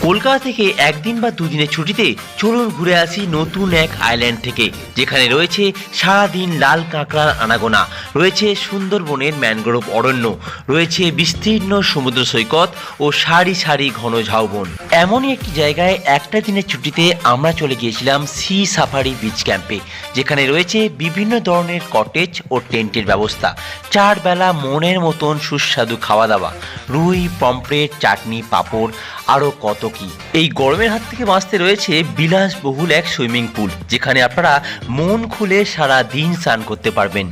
কলকাতা থেকে একদিন বা দুদিনের ছুটিতে চলুন ঘুরে আসি নতুন এক আইল্যান্ড থেকে, যেখানে রয়েছে সারাদিন লাল কাঁকড়ার আনাগোনা, রয়েছে সুন্দরবনের ম্যানগ্রোভ অরণ্য, রয়েছে বিস্তীর্ণ সমুদ্র সৈকত ও সারি সারি ঘন ঝাউবন। এমনই একটি জায়গায় একটা দিনের ছুটিতে আমরা চলে গিয়েছিলাম সি সাফারি বিচ ক্যাম্পে, যেখানে রয়েছে বিভিন্ন ধরনের কটেজ ও টেন্টের ব্যবস্থা, 4 বেলা মনের মতন সুস্বাদু খাওয়া দাওয়া, রুই, পমফ্রেট, চাটনি, পাঁপড়, আরও কত কি। এই গরমের হাত থেকে বাঁচতে রয়েছে বিলাসবহুল এক সুইমিং পুল, যেখানে আপনারা মন খুলে সারা দিন স্নান করতে পারবেন।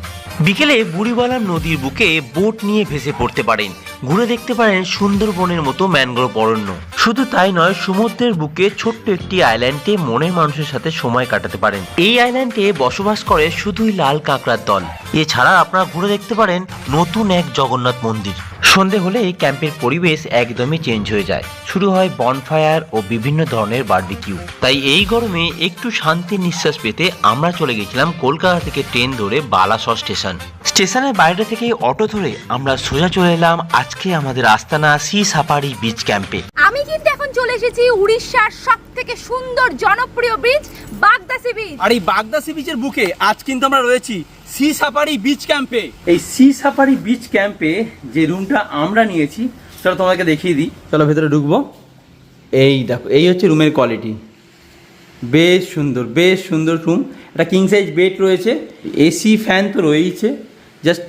বিকেলে বুড়িবালাম নদীর বুকে বোট নিয়ে ভেসে পড়তে পারেন, ঘুরে দেখতে পারেন সুন্দরবনের মতো ম্যানগ্রোভ অরণ্য। শুধু তাই নয়, সমুদ্রের বুকে ছোট্ট একটি আইল্যান্ডে মনের মানুষের সাথে সময় কাটাতে পারেন। এই আইল্যান্ডে বসবাস করে শুধুই লাল কাঁকড়ার দল। এছাড়া আপনারা ঘুরে দেখতে পারেন নতুন এক জগন্নাথ মন্দির। সন্ধে হলে এই ক্যাম্পের পরিবেশ একদমই চেঞ্জ হয়ে যায়, শুরু হয় বনফায়ার ও বিভিন্ন ধরনের বারবিকিউ। তাই এই গরমে একটু শান্তির নিঃশ্বাস পেতে আমরা চলে গেছিলাম কলকাতা থেকে ট্রেন ধরে বালাসর স্টেশনের বাইরে থেকে অটো ধরে আমরা সোজা চলে এলাম আজকে আমাদের আস্তানা সি সাফারি বিচ ক্যাম্পে। আমি কিন্তু এখন চলে এসেছি উড়িষ্যার সবথেকে সুন্দর জনপ্রিয় বিচ বাগদা সি বিচ। আর এই বাগদা সি বিচের বুকে আজ কিন্তু আমরা রয়েছি সি সাফারি বিচ ক্যাম্পে। এই সি সাফারি বিচ ক্যাম্পে যে রুমটা আমরা নিয়েছি, চলো তোমাকে দেখিয়ে দিই। চলো ভেতরে ঢুকবো। এই দেখো, এই হচ্ছে রুমের কোয়ালিটি, বেশ সুন্দর রুম। একটা কিং সাইজ বেড রয়েছে, এসি ফ্যান তো রয়েছে, জাস্ট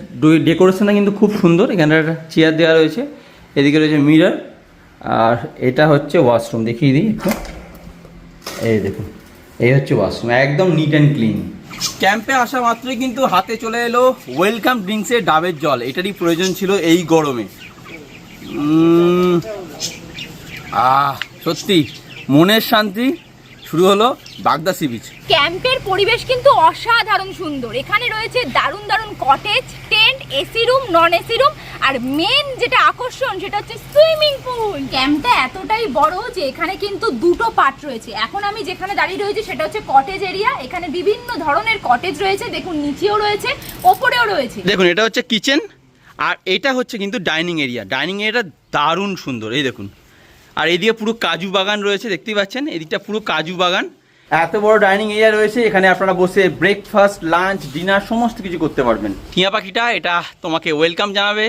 ডেকোরেশনটা কিন্তু খুব সুন্দর। এখানে একটা চেয়ার দেওয়া রয়েছে, এদিকে রয়েছে মিরর, আর এটা হচ্ছে ওয়াশরুম, দেখিয়ে দিই একটু। এই দেখুন, এই হচ্ছে ওয়াশরুম, একদম নিট অ্যান্ড ক্লিন। ক্যাম্পে আসা মাত্রই কিন্তু হাতে চলে এলো ওয়েলকাম ড্রিঙ্কসের ডাবের জল। এটারই প্রয়োজন ছিল এই গরমে। সত্যি মনের শান্তি। শুরু হলো বাগদা সি বিচ। ক্যাম্পের পরিবেশ কিন্তু অসাধারণ সুন্দর। এখানে রয়েছে দারুণ cottage, tent, AC room, non AC room, আর মেন যেটা আকর্ষণ সেটা হচ্ছে সুইমিং পুল। ক্যাম্পটা এতটাই বড় যে এখানে কিন্তু দুটো পার্ট রয়েছে। এখন আমি যেখানে দাঁড়িয়ে রয়েছি সেটা হচ্ছে কটেজ এরিয়া। এখানে বিভিন্ন ধরনের কটেজ রয়েছে, দেখুন নিচেও রয়েছে, ওপরেও রয়েছে। দেখুন, এটা হচ্ছে কিচেন, আর এটা হচ্ছে কিন্তু ডাইনিং এরিয়া। ডাইনিং এরিয়াটা দারুণ সুন্দর, এই দেখুন। আর এদিকে পুরো কাজু বাগান রয়েছে, দেখতেই পাচ্ছেন, এদিকটা পুরো কাজু বাগান। এত বড় ডাইনিং এরিয়া রয়েছে, এখানে আপনারা বসে ব্রেকফাস্ট, লাঞ্চ, ডিনার সমস্ত কিছু করতে পারবেন। টিয়া পাখিটা এটা তোমাকে ওয়েলকাম জানাবে।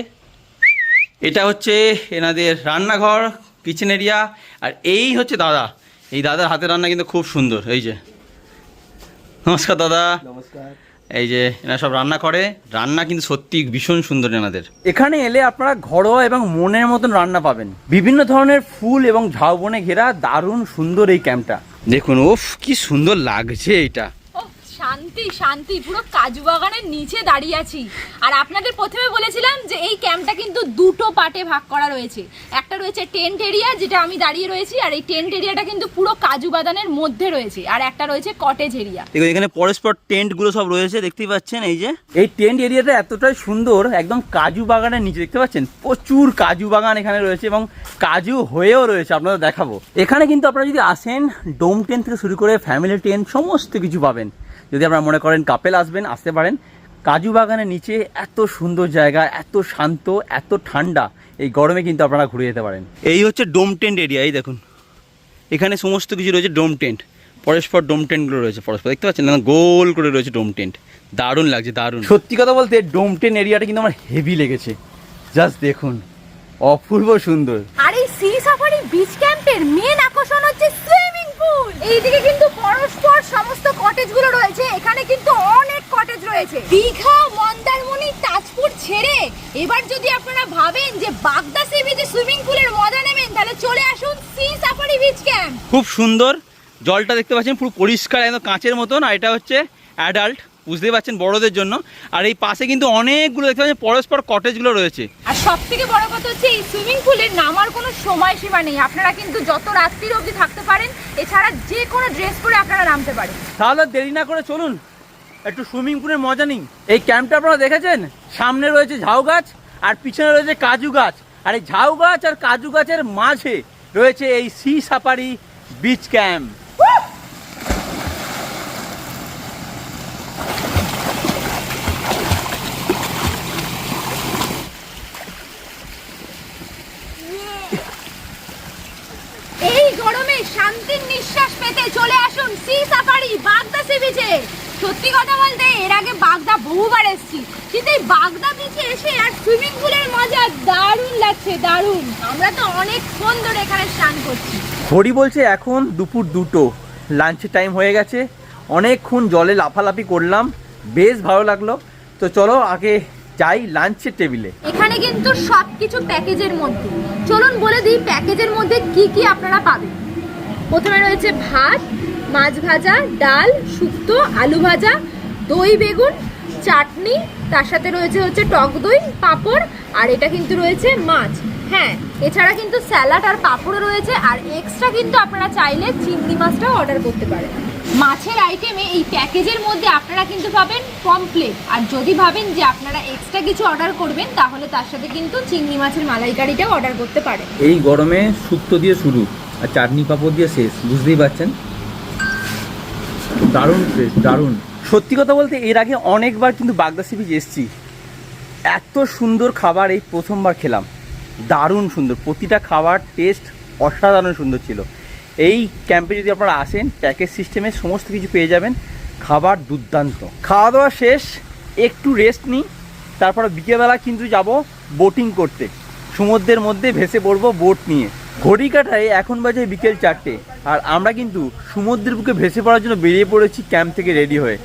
এটা হচ্ছে এনাদের রান্নাঘর, কিচেন এরিয়া। আর এই হচ্ছে দাদা, এই দাদার হাতের রান্না কিন্তু খুব সুন্দর। এই যে, নমস্কার দাদা। নমস্কার। এই যে এনারা সব রান্না করে, রান্না কিন্তু সত্যি ভীষণ সুন্দর এনাদের। এখানে এলে আপনারা ঘরোয়া এবং মনের মতন রান্না পাবেন। বিভিন্ন ধরনের ফুল এবং ঝাউবনে ঘেরা দারুণ সুন্দর এই ক্যাম্পটা। দেখুন, ওফ কি সুন্দর লাগছে এটা। শান্তি পুরো কাজু বাগানের নিচে দাঁড়িয়ে আছি। আর আপনাদের প্রথমে বলেছিলাম যে এই ক্যাম্পটা কিন্তু দুটো পার্টে ভাগ করা রয়েছে। একটা রয়েছে টেন্ট এরিয়া, যেটা আমি দাঁড়িয়ে রয়েছি, আর এই টেন্ট এরিয়াটা কিন্তু পুরো কাজু বাগানের মধ্যে রয়েছে। আর একটা রয়েছে কটেজ এরিয়া। দেখুন, এখানে পরস্পর টেন্ট গুলো সব রয়েছে, দেখতেই পাচ্ছেন। এই যে এই টেন্ট এরিয়াটা এতটাই সুন্দর, একদম কাজু বাগানের নিচে, দেখতে পাচ্ছেন প্রচুর কাজু বাগান এখানে রয়েছে এবং কাজু হয়েও রয়েছে, আপনাদের দেখাবো। এখানে কিন্তু আপনারা যদি আসেন, ডোম টেন্ট থেকে শুরু করে ফ্যামিলি টেন্ট সমস্ত কিছু পাবেন। যদি আপনারা মনে করেন কাপেল আসবেন, আসতে পারেন। কাজু বাগানের নিচে এত সুন্দর জায়গা, এত শান্ত, এত ঠান্ডা, এই গরমে কিন্তু আপনারা ঘুরে যেতে পারেন। এই হচ্ছে ডোম টেন্ট এরিয়া। এই দেখুন, এখানে সমস্ত কিছু রয়েছে ডোম টেন্ট, পরস্পর ডোম টেন্টগুলো রয়েছে পরস্পর, দেখতে পাচ্ছেন না, গোল করে রয়েছে ডোম টেন্ট। দারুণ লাগছে, দারুণ। সত্যি কথা বলতে ডোম টেন্ট এরিয়াটা কিন্তু আমার হেভি লেগেছে। জাস্ট দেখুন, অপূর্ব সুন্দর। আর এই সি সাফারি বিচ ক্যাম্পের মেন আকর্ষণ হচ্ছে সুইমিং পুল। এইদিকে কিন্তু পরস্পর সমস্ত কটেজগুলো রয়েছে। এখানে কিন্তু অনেক কটেজ রয়েছে। দীঘা, মন্দারমণি, তাজপুর ছেড়ে এবার যদি আপনারা ভাবেন যে বাগদা সি বিচে সুইমিং পুলের মজা নেবেন, তাহলে চলে আসুন সি সাফারি বিচ ক্যাম্প। খুব সুন্দর জলটা, দেখতে পাচ্ছেন পুরো পরিষ্কার, একদম কাঁচের মতন। আর এটা হচ্ছে অ্যাডাল্ট, বুঝতেই পারছেন, বড়দের জন্য। আর এই পাশে কিন্তু অনেকগুলো দেখতে পাচ্ছেন পরস্পর কটেজগুলো রয়েছে। আর সব থেকে বড় কথা হচ্ছে এই সুইমিং পুলে নামার কোনো সময়সীমা নেই। আপনারা কিন্তু যত রাত্রির অবধি থাকতে পারেন। এছাড়া যে কোনো ড্রেস পরে আপনারা নামতে পারেন। তাহলে দেরি না করে চলুন একটু সুইমিং পুলের মজা নিন। এই ক্যাম্পটা আপনারা দেখেছেন, সামনে রয়েছে ঝাউ গাছ আর পিছনে রয়েছে কাজু গাছ। আর এই ঝাউ গাছ আর কাজু গাছের মাঝে রয়েছে এই সি সাফারি বিচ ক্যাম্প। চলুন সি সাফারি বাগদা সি বিচে। সত্যি কথা বলতে এর আগে বাগদা বহুবার এসেছি, কিন্তু এই বাগদা বিচে এসে আর সুইমিং পুলের মজা দারুণ লাগছে, দারুণ। আমরা তো অনেকক্ষণ ধরে এখানে স্নান করছি। হরি বলছে এখন দুপুর 2টো, লাঞ্চের টাইম হয়ে গেছে, অনেকক্ষণ জলে লাফালাফি করলাম, বেশ ভালো লাগলো। তো চলো আগে যাই লাঞ্চের টেবিলে। এখানে কিন্তু সবকিছু প্যাকেজের মধ্যে। চলুন বলে দিই প্যাকেজের মধ্যে কি কি আপনারা পাবেন। প্রথমে রয়েছে ভাত, মাছ ভাজা, ডাল, শুক্তো, আলু ভাজা, দই বেগুন, চাটনি, তার সাথে রয়েছে টক দই, পাঁপড়, আর এটা কিন্তু রয়েছে মাছ। হ্যাঁ, এছাড়া কিন্তু স্যালাড আর পাঁপড়ও রয়েছে, আর এক্সট্রা কিন্তু আপনারা চাইলে চিংড়ি মাছটাও অর্ডার করতে পারেন। মাছের আইটেমে এই প্যাকেজের মধ্যে আপনারা কিন্তু পাবেন পমফ্লেট, আর যদি ভাবেন যে আপনারা এক্সট্রা কিছু অর্ডার করবেন তাহলে তার সাথে কিন্তু চিংড়ি মাছের মালাইকারিটাও অর্ডার করতে পারেন। এই গরমে শুক্তো দিয়ে শুরু আর চাটনি পাঁপড় দিয়ে শেষ, বুঝতেই পারছেন, দারুণ টেস্ট, দারুণ। সত্যি কথা বলতে এর আগে অনেকবার কিন্তু বাগদা সি বিচ এসেছি, এত সুন্দর খাবার এই প্রথমবার খেলাম, দারুণ সুন্দর, প্রতিটা খাবার টেস্ট অসাধারণ সুন্দর ছিল। এই ক্যাম্পে যদি আপনারা আসেন প্যাকেজ সিস্টেমে সমস্ত কিছু পেয়ে যাবেন, খাবার দুর্দান্ত। খাওয়া দাওয়া শেষ, একটু রেস্ট নিই, তারপরে বিকেলবেলা কিন্তু যাব বোটিং করতে, সমুদ্রের মধ্যে ভেসে পড়বো বোট নিয়ে। ঘড়ি কাটায় এখন বাজে বিকেল 4টে, আর আমরা কিন্তু সমুদ্রের বুকে ভেসে পড়ার জন্য বেরিয়ে পড়েছি ক্যাম্প থেকে রেডি হয়ে।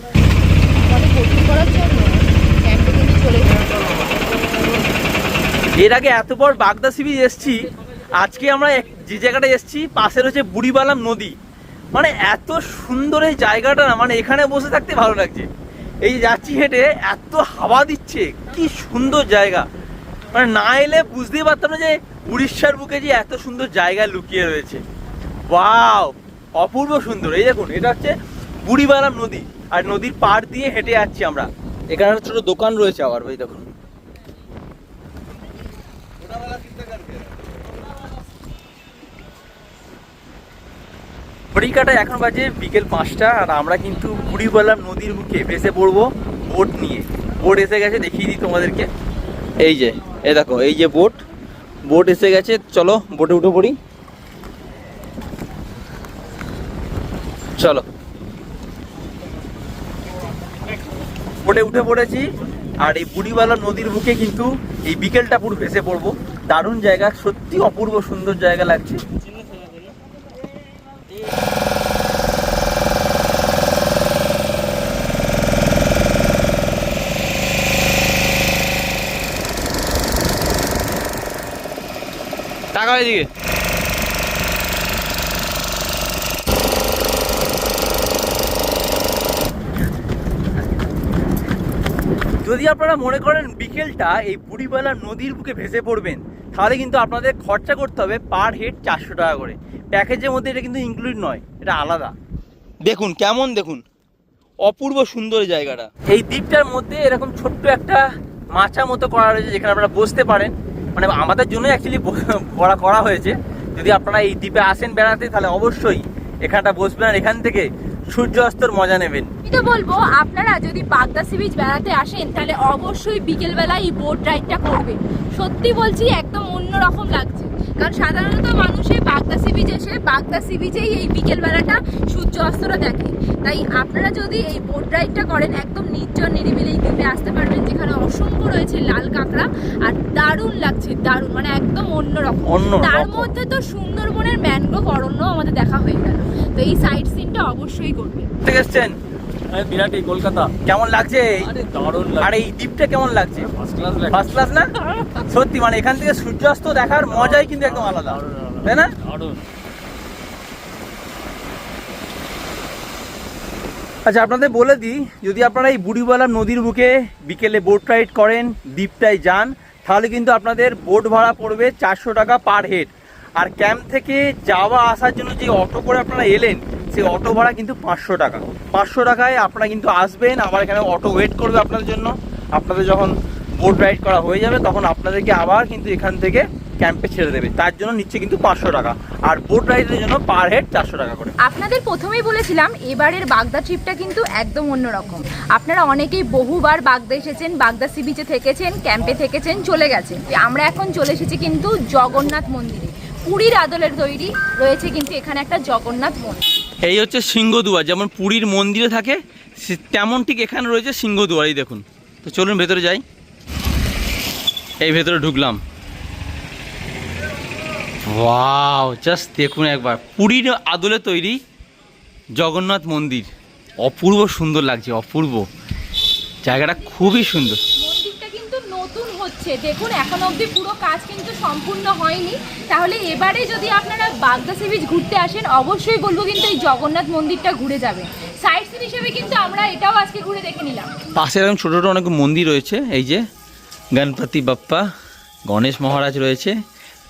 এর আগে এতবার বাগদা সি বিচ এসছি, আজকে আমরা যে জায়গাটা এসছি পাশে রয়েছে বুড়িবালাম নদী। মানে এত সুন্দর এই জায়গাটা না, মানে এখানে বসে থাকতে ভালো লাগছে। এই যাচ্ছি হেঁটে, এত হাওয়া দিচ্ছে, কি সুন্দর জায়গা, মানে না এলে বুঝতেই পারতাম না যে উড়িষ্যার বুকে যে এত সুন্দর জায়গা লুকিয়ে রয়েছে। ওয়াও, অপূর্ব সুন্দর। এই দেখুন, এটা হচ্ছে বুড়িবালাম নদী, আর নদীর পাড় দিয়ে হেঁটে যাচ্ছি আমরা। এখানে ছোট দোকান রয়েছে আবার, ওই দেখুন। ঘড়ি কাটায় এখন বাজে বিকেল 5টা, আর আমরা কিন্তু বুড়িবালাম নদীর বুকে ভেসে পড়বো বোট নিয়ে। বোট এসে গেছে, দেখিয়ে দিই তোমাদেরকে। এই যে, এই দেখো, এই যে বোট এসে গেছে। চলো বোটে উঠে পড়ি, চলো। বোটে উঠে পড়েছি, আর এই বুড়িবালা নদীর বুকে কিন্তু এই বিকেলটা পুরো ভেসে পড়বো। দারুণ জায়গা, সত্যি অপূর্ব সুন্দর জায়গা লাগছে। টাকা এদিকে। যদি আপনারা মনে করেন বিকেলটা এই বুড়িবালা নদীর বুকে ভেসে পড়বেন, তাহলে কিন্তু আপনাদের খরচা করতে হবে পার হেড 400 টাকা করে। প্যাকেজের মধ্যে এটা কিন্তু ইনক্লুড নয়, এটা আলাদা। দেখুন কেমন, দেখুন অপূর্ব সুন্দর জায়গাটা। এই দ্বীপটার মধ্যে এরকম ছোট্ট একটা মাচা মতো করা রয়েছে, যেখানে আপনারা বসতে পারেন। মানে আমাদের জন্য অ্যাকচুয়ালি করা হয়েছে। যদি আপনারা এই দ্বীপে আসেন বেড়াতে, তাহলে অবশ্যই এখানটা বসবেন, আর এখান থেকে সূর্যাস্তর মজা নেবেন। আমি তো বলবো আপনারা যদি বাগদা সি বিচ বেড়াতে আসেন তাহলে অবশ্যই বিকেলবেলা এই বোট রাইডটা করবেন। সত্যি বলছি, একদম অন্যরকম লাগছে। কারণ সাধারণত মানুষে বাগদা সি বিচ এসে বাগদা সি বিচেই এই বিকেলবেলাটা সূর্য অস্তটা দেখে। তাই আপনারা যদি এই বোট রাইডটা করেন, একদম নির্জন নিরিবিলি দ্বীপে আসতে পারবেন, যেখানে অসংখ্য রয়েছে লাল কাঁকড়া, আর দারুণ লাগছে, দারুণ, মানে একদম অন্যরকম। তার মধ্যে তো সুন্দরবনের ম্যানগ্রোভ অরণ্য আমাদের দেখা হয়ে গেল। তো এই সাইট সিনটা অবশ্যই করবেন। ঠিক আছে, বিরাটি কলকাতা কেমন লাগছে? আর এই দ্বীপটা কেমন লাগছে? ফার্স্ট ক্লাস না? সত্যি, মানে এখান থেকে সূর্যাস্ত দেখার মজাই কিন্তু একদম আলাদা, তাই না? আচ্ছা, আপনাদের বলে দিই, যদি আপনারা এই বুড়িবালা নদীর বুকে বিকেলে বোট রাইড করেন, দ্বীপটায় যান, তাহলে কিন্তু আপনাদের বোট ভাড়া পড়বে 400 টাকা পার হেড। আর ক্যাম্প থেকে যাওয়া আসার জন্য যে অটো করে আপনারা এলেন, সেই অটো ভাড়া কিন্তু 500 টাকা। 500 টাকায় আপনারা কিন্তু আসবেন, আবার এখানে অটো ওয়েট করবে আপনাদের জন্য। আপনাদের যখন বোট রাইড করা হয়ে যাবে, তখন আপনাদেরকে আবার কিন্তু এখান থেকে ক্যাম্পে ছেড়ে দেবে। তার জন্য নিচ্ছে কিন্তু 500 টাকা, আর বোট রাইডের জন্য পার হেড 400 টাকা করে। আপনাদের প্রথমেই বলেছিলাম এবারের বাগদা ট্রিপটা কিন্তু একদম অন্যরকম। আপনারা অনেকেই বহুবার বাগদা এসেছেন, বাগদা সি বিচে থেকেছেন, ক্যাম্পে থেকেছেন, চলে গেছেন। আমরা এখন চলে এসেছি কিন্তু জগন্নাথ মন্দিরে। পুরীর আদলের তৈরি রয়েছে কিন্তু এখানে একটা জগন্নাথ মন্দির। এই হচ্ছে সিংহদুয়ার, যেমন পুরীর মন্দিরে থাকে তেমন ঠিক এখানে রয়েছে সিংহদুয়ার। এই দেখুন। তো চলুন ভেতরে যাই। এই ভেতরে ঢুকলাম। ওয়াও, জাস্ট দেখুন একবার, পুরীর আদলে তৈরি জগন্নাথ মন্দির। অপূর্ব সুন্দর লাগছে, অপূর্ব। জায়গাটা খুবই সুন্দর। মন্দিরটা কিন্তু নতুন হচ্ছে, দেখুন এখন অবধি পুরো কাজ কিন্তু সম্পূর্ণ হয়নি। তাহলে এবারে যদি আপনারা বাগদা সি বিচ ঘুরতে আসেন, অবশ্যই বলবো কিন্তু এই জগন্নাথ মন্দিরটা ঘুরে যাবেন। সাইট সিন হিসেবে কিন্তু আমরা এটাও আজকে ঘুরে দেখে নিলাম। পাশে এরকম ছোটো ছোটো অনেক মন্দির রয়েছে। এই যে গণপতি বাপ্পা, গণেশ মহারাজ রয়েছে,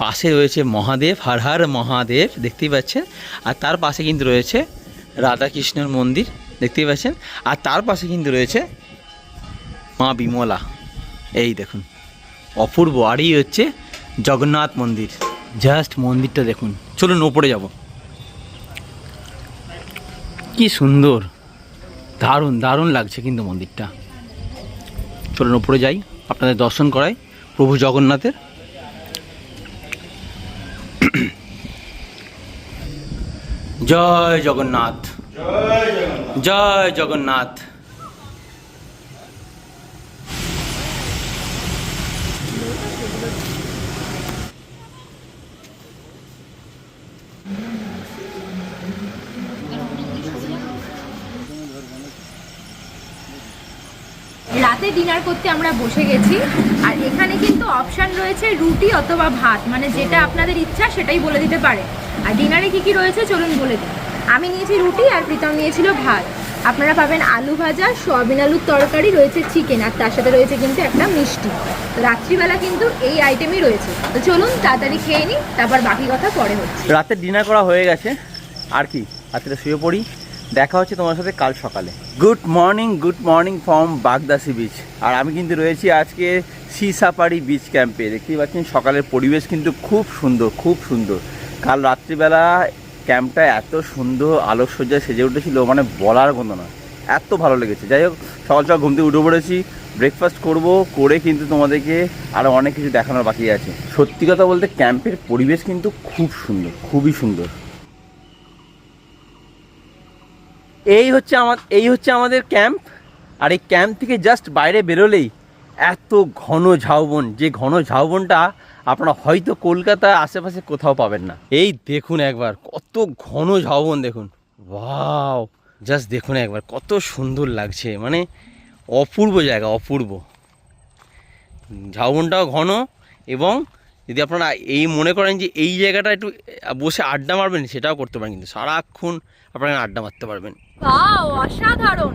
পাশে রয়েছে মহাদেব, হর হর মহাদেব দেখতেই পাচ্ছেন। আর তার পাশে কিন্তু রয়েছে রাধাকৃষ্ণের মন্দির দেখতেই পাচ্ছেন। আর তার পাশে কিন্তু রয়েছে মা বিমলা। এই দেখুন, অপূর্ব। আর এই হচ্ছে জগন্নাথ মন্দির। জাস্ট মন্দিরটা দেখুন। চলুন ওপরে যাব। কি সুন্দর, দারুণ দারুণ লাগছে কিন্তু মন্দিরটা। চলুন ওপরে যাই, আপনাদের দর্শন করাই প্রভু জগন্নাথের। জয় জগন্নাথ, জয় জগন্নাথ। রাতে ডিনার করতে আমরা বসে গেছি। আর এখানে কিন্তু অপশান রয়েছে রুটি অথবা ভাত, মানে যেটা আপনাদের ইচ্ছা সেটাই বলে দিতে পারে। আর ডিনারে কি কি রয়েছে চলুন বলে দিই। আমি নিয়েছি রুটি আর প্রীতম নিয়েছিল ভাত। আপনারা পাবেন আলু ভাজা, সয়াবিন আলুর তরকারি, রয়েছে চিকেন, আর তার সাথে রয়েছে কিন্তু একটা মিষ্টি। তো রাত্রিবেলা কিন্তু এই আইটেমই রয়েছে। তো চলুন তাড়াতাড়ি খেয়ে নিই, তারপর বাকি কথা পরে হচ্ছে। রাতে ডিনার করা হয়ে গেছে, আর কি রাত্রে শুয়ে পড়ি। দেখা হচ্ছে তোমার সাথে কাল সকালে। গুড মর্নিং ফ্রম বাগদা সি বিচ। আর আমি কিন্তু রয়েছি আজকে সি সাফারি বিচ ক্যাম্পে। দেখতেই পাচ্ছেন সকালের পরিবেশ কিন্তু খুব সুন্দর, খুব সুন্দর। কাল রাত্রিবেলা ক্যাম্পটা এত সুন্দর আলোকসজ্জায় সেজে উঠেছিল, মানে বলার মতো না, এত ভালো লেগেছে। যাই হোক, সকাল সকাল ঘুম থেকে উঠে পড়েছি, ব্রেকফাস্ট করে কিন্তু তোমাদেরকে আরও অনেক কিছু দেখানোর বাকি আছে। সত্যি কথা বলতে ক্যাম্পের পরিবেশ কিন্তু খুব সুন্দর, খুবই সুন্দর। এই হচ্ছে আমাদের ক্যাম্প। আর এই ক্যাম্প থেকে জাস্ট বাইরে বেরোলেই এত ঘন ঝাউবন, যে ঘন ঝাউবনটা আপনারা হয়তো কলকাতার আশেপাশে কোথাও পাবেন না। এই দেখুন একবার কত ঘন ঝাউবন, দেখুন। ওয়াও, জাস্ট দেখুন একবার কত সুন্দর লাগছে, মানে অপূর্ব জায়গা, অপূর্ব। ঝাউবনটাও ঘন, এবং যদি আপনারা এই মনে করেন যে এই জায়গাটা একটু বসে আড্ডা মারবেন, সেটাও করতে পারেন, কিন্তু সারাক্ষণ আপনারা আড্ডা মারতে পারবেন। ওয়াও, অসাধারণ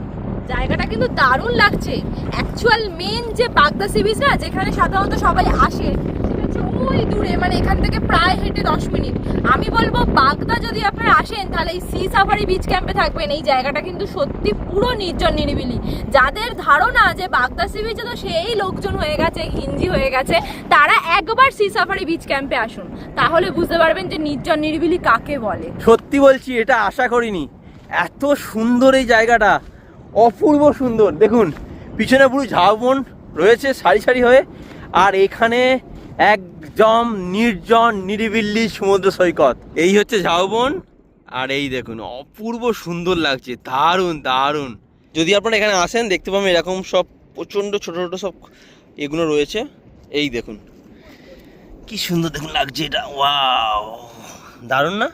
জায়গাটা কিন্তু দারুণ লাগছে। অ্যাকচুয়াল মেন যে বাগদা সি বিচ না, যেখানে সাধারণত সবাই আসে, সেটা হচ্ছে ওই দূরে, মানে এখান থেকে প্রায় হেঁটে 10 মিনিট। আমি বলবো বাগদা যদি আপনারা আসেন তাহলে এই সি সাফারি বিচ ক্যাম্পে থাকবেন। এই জায়গাটা কিন্তু সত্যি পুরো নির্জন নিরিবিলি। যাদের ধারণা যে বাগদা সি বিচে তো সেই লোকজন হয়ে গেছে, ঘিঞ্জি হয়ে গেছে, তারা একবার সি সাফারি বিচ ক্যাম্পে আসুন, তাহলে বুঝতে পারবেন যে নির্জন নিরিবিলি কাকে বলে। সত্যি বলছি, এটা আশা করিনি, এত সুন্দর এই জায়গাটা, অপূর্ব সুন্দর। দেখুন পিছনে পুরো ঝাউবন রয়েছে সারি সারি হয়ে, আর এখানে একদম নির্জন নিরিবিলি সমুদ্র সৈকত। এই হচ্ছে ঝাউবন, আর এই দেখুন অপূর্ব সুন্দর লাগছে, দারুণ দারুণ। যদি আপনারা এখানে আসেন দেখতে পাবেন এরকম সব প্রচণ্ড ছোটো ছোটো সব এগুলো রয়েছে। এই দেখুন কি সুন্দর দেখুন লাগছে এটা, ওয়াও, দারুণ না?